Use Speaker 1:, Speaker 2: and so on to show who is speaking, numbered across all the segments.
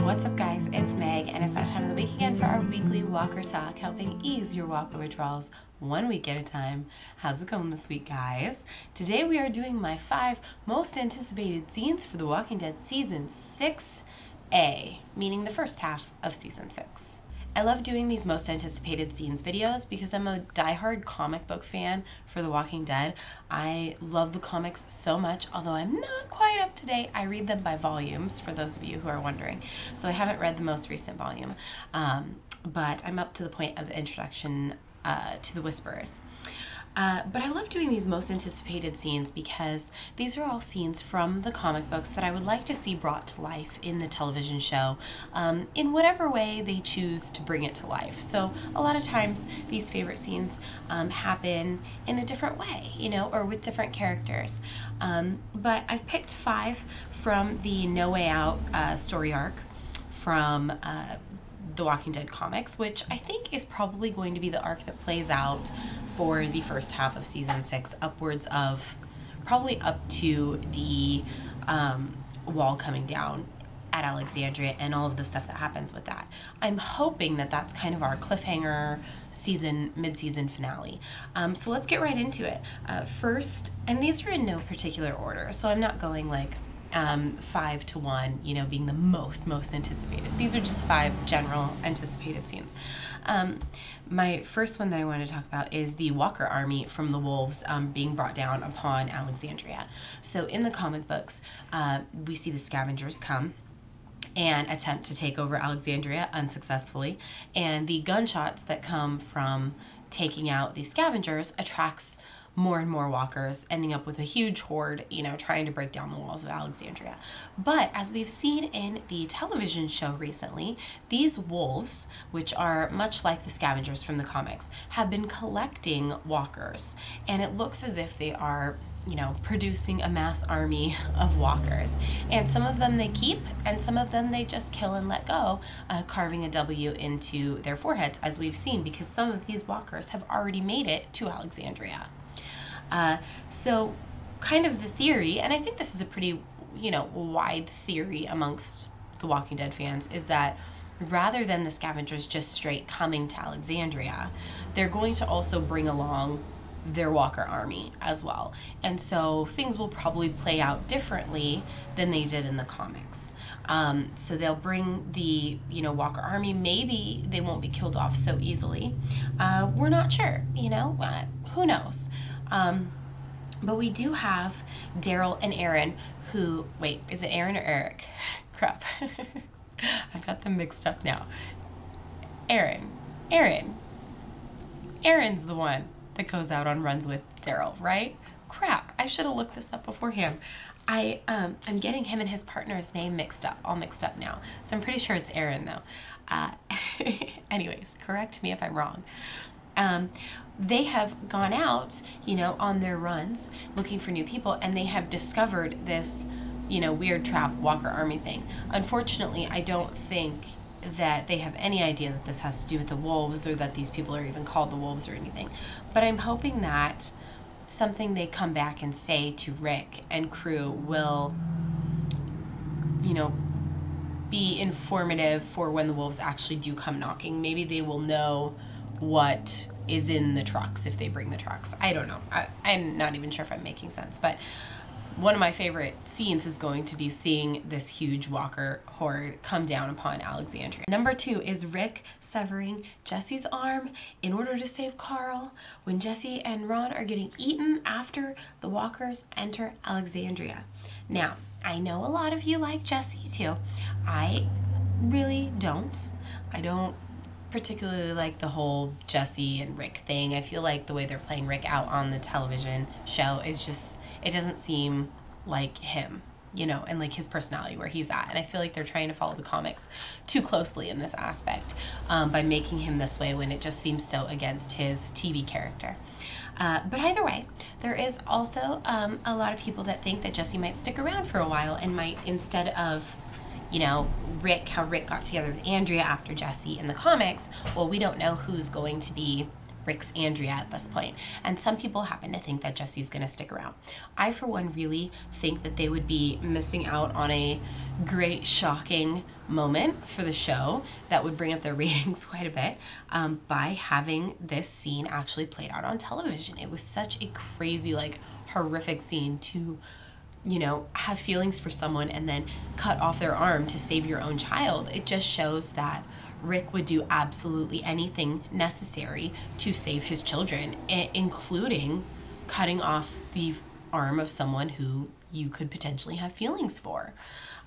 Speaker 1: What's up guys, it's Meg and it's that time of the week again for our weekly Walker Talk, helping ease your Walker withdrawals 1 week at a time. How's it going this week, guys? Today we are doing my 5 most anticipated scenes for The Walking Dead Season 6A, meaning the first half of Season 6. I love doing these most anticipated scenes videos because I'm a diehard comic book fan for The Walking Dead. I love the comics so much, although I'm not quite up to date. I read them by volumes, for those of you who are wondering. So I haven't read the most recent volume, but I'm up to the point of the introduction to the Whisperers. But I love doing these most anticipated scenes because these are all scenes from the comic books that I would like to see brought to life in the television show, in whatever way they choose to bring it to life. So a lot of times these favorite scenes happen in a different way, you know, or with different characters. But I've picked 5 from the No Way Out story arc from The Walking Dead comics, which I think is probably going to be the arc that plays out for the first half of Season 6, upwards of probably up to the wall coming down at Alexandria and all of the stuff that happens with that. I'm hoping that that's kind of our cliffhanger mid-season finale. So let's get right into it. First, and these are in no particular order, so I'm not going like 5 to 1, you know, being the most anticipated. These are just 5 general anticipated scenes. My first one that I want to talk about is the Walker army from the wolves being brought down upon Alexandria. So in the comic books, we see the scavengers come and attempt to take over Alexandria unsuccessfully, and the gunshots that come from taking out the scavengers attracts more and more walkers, ending up with a huge horde, you know, trying to break down the walls of Alexandria. But as we've seen in the television show recently, these wolves, which are much like the scavengers from the comics, have been collecting walkers, and it looks as if they are, you know, producing a mass army of walkers. And some of them they keep, and some of them they just kill and let go, carving a W into their foreheads, as we've seen, because some of these walkers have already made it to Alexandria. So kind of the theory, and I think this is a pretty, you know, wide theory amongst the Walking Dead fans, is that rather than the scavengers just straight coming to Alexandria, they're going to also bring along their Walker army as well. And so things will probably play out differently than they did in the comics. So they'll bring the, you know, Walker army. Maybe they won't be killed off so easily. We're not sure, you know, who knows? But we do have Daryl and Aaron who, wait, is it Aaron or Eric? Crap. I've got them mixed up now. Aaron's the one that goes out on runs with Daryl, right? Crap, I should have looked this up beforehand. I'm getting him and his partner's name all mixed up now. So I'm pretty sure it's Aaron though. Anyways, correct me if I'm wrong. They have gone out, you know, on their runs looking for new people, and they have discovered this, you know, weird trap Walker army thing. Unfortunately, I don't think that they have any idea that this has to do with the wolves, or that these people are even called the wolves or anything. But I'm hoping that something they come back and say to Rick and crew will, you know, be informative for when the wolves actually do come knocking. Maybe they will know what is in the trucks if they bring the trucks. I don't know. I'm not even sure if I'm making sense, but one of my favorite scenes is going to be seeing this huge Walker horde come down upon Alexandria. Number 2 is Rick severing Jesse's arm in order to save Carl when Jesse and Ron are getting eaten after the walkers enter Alexandria. Now, I know a lot of you like Jesse too. I really don't. I don't particularly like the whole Jesse and Rick thing. I feel like the way they're playing Rick out on the television show is just, it doesn't seem like him, you know, and like his personality where he's at. And I feel like they're trying to follow the comics too closely in this aspect by making him this way when it just seems so against his TV character. But either way, there is also a lot of people that think that Jesse might stick around for a while and might, instead of, you know, how Rick got together with Andrea after Jesse in the comics, well, we don't know who's going to be Rick's Andrea at this point. And some people happen to think that Jesse's gonna stick around. I, for one, really think that they would be missing out on a great, shocking moment for the show that would bring up their ratings quite a bit by having this scene actually played out on television. It was such a crazy, like, horrific scene to, you know, have feelings for someone and then cut off their arm to save your own child. It just shows that Rick would do absolutely anything necessary to save his children, including cutting off the arm of someone who you could potentially have feelings for.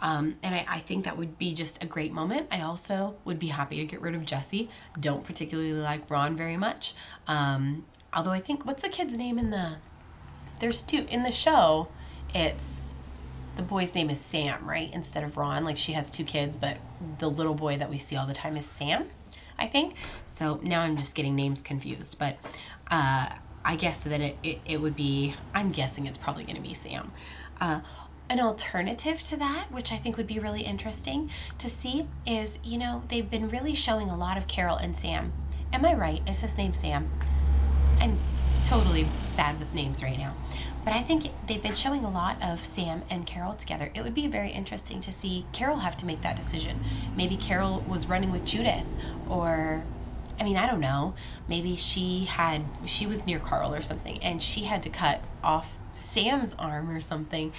Speaker 1: And I think that would be just a great moment. I also would be happy to get rid of Jesse. Don't particularly like Ron very much. Although I think, what's the kid's name in the, there's two, in the show, it's, the boy's name is Sam, right? Instead of Ron. Like, she has two kids, but the little boy that we see all the time is Sam, I think. So now I'm just getting names confused. But I guess that it would be, I'm guessing it's probably going to be Sam. An alternative to that, which I think would be really interesting to see, is, you know, they've been really showing a lot of Carol and Sam. Am I right? Is his name Sam? I'm totally bad with names right now. But I think they've been showing a lot of Sam and Carol together. It would be very interesting to see Carol have to make that decision. Maybe Carol was running with Judith, or, I mean, I don't know. Maybe she was near Carl or something, and she had to cut off Sam's arm or something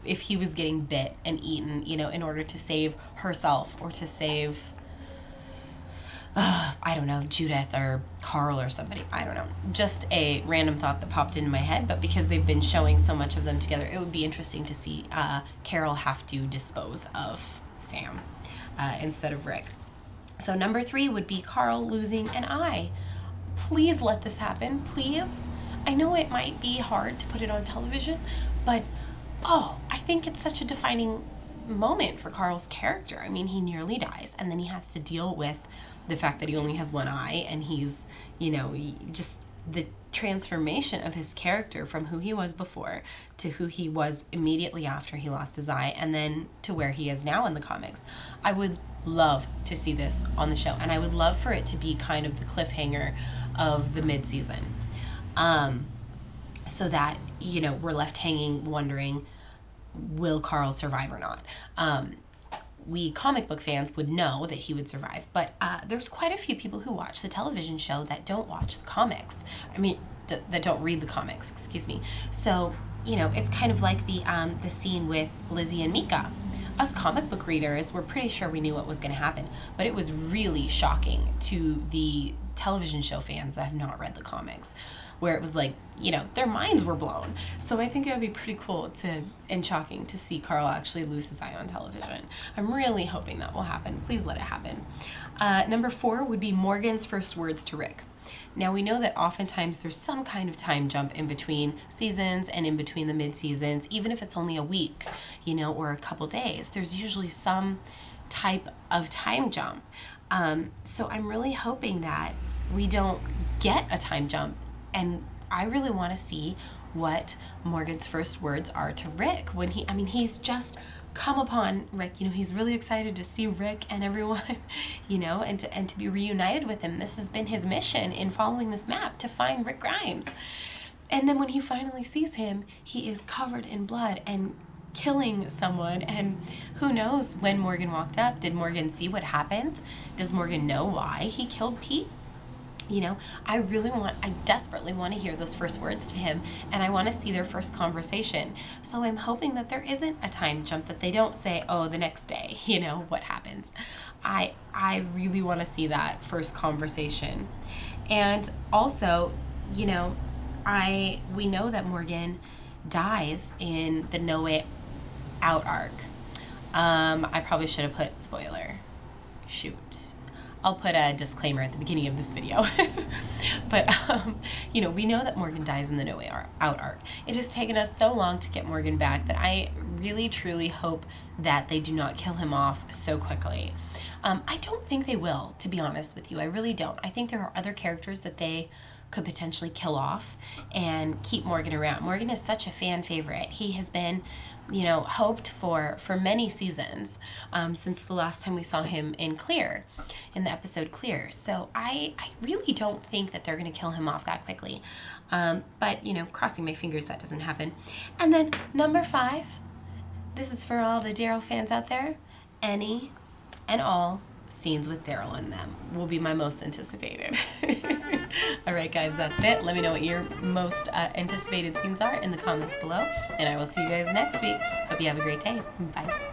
Speaker 1: if he was getting bit and eaten, you know, in order to save herself or to save, I don't know, Judith or Carl or somebody. I don't know. Just a random thought that popped into my head, but because they've been showing so much of them together, it would be interesting to see Carol have to dispose of Sam instead of Rick. So number 3 would be Carl losing an eye. Please let this happen, please. I know it might be hard to put it on television, but I think it's such a defining moment for Carl's character. I mean, he nearly dies, and then he has to deal with the fact that he only has one eye, and he's, you know, just the transformation of his character from who he was before to who he was immediately after he lost his eye, and then to where he is now in the comics. I would love to see this on the show, and I would love for it to be kind of the cliffhanger of the mid-season. So that, you know, we're left hanging wondering, will Carl survive or not? We comic book fans would know that he would survive, but there's quite a few people who watch the television show that don't watch the comics. I mean, that don't read the comics, excuse me. So, you know, it's kind of like the scene with Lizzie and Mika. Us comic book readers were pretty sure we knew what was going to happen, but it was really shocking to the television show fans that have not read the comics, where it was like, you know, their minds were blown. So I think it would be pretty cool and shocking to see Carl actually lose his eye on television. I'm really hoping that will happen. Please let it happen. Number 4 would be Morgan's first words to Rick. Now, we know that oftentimes there's some kind of time jump in between seasons and in between the mid-seasons, even if it's only a week, you know, or a couple days. There's usually some type of time jump. So I'm really hoping that we don't get a time jump, and I really want to see what Morgan's first words are to Rick when he's just come upon Rick, you know, he's really excited to see Rick and everyone, you know, and to be reunited with him. This has been his mission in following this map, to find Rick Grimes. And then when he finally sees him, he is covered in blood and killing someone, and who knows when Morgan walked up. Did Morgan see what happened? Does Morgan know why he killed Pete? You know, I desperately want to hear those first words to him, and I want to see their first conversation. So I'm hoping that there isn't a time jump, that they don't say, oh, the next day, you know, what happens. I really want to see that first conversation. And also, you know, we know that Morgan dies in the No Way Out arc. I probably should have put spoiler. Shoot. I'll put a disclaimer at the beginning of this video. But, you know, we know that Morgan dies in the No Way Out arc. It has taken us so long to get Morgan back that I really, truly hope that they do not kill him off so quickly. I don't think they will, to be honest with you. I really don't. I think there are other characters that they could potentially kill off and keep Morgan around. Morgan is such a fan favorite. He has been, you know, hoped for many seasons, since the last time we saw him in Clear, in the episode Clear. So I really don't think that they're going to kill him off that quickly. But, you know, crossing my fingers that doesn't happen. And then number 5, this is for all the Daryl fans out there. Any and all scenes with Daryl in them will be my most anticipated. All right, guys, that's it. Let me know what your most anticipated scenes are in the comments below, and I will see you guys next week. Hope you have a great day. Bye.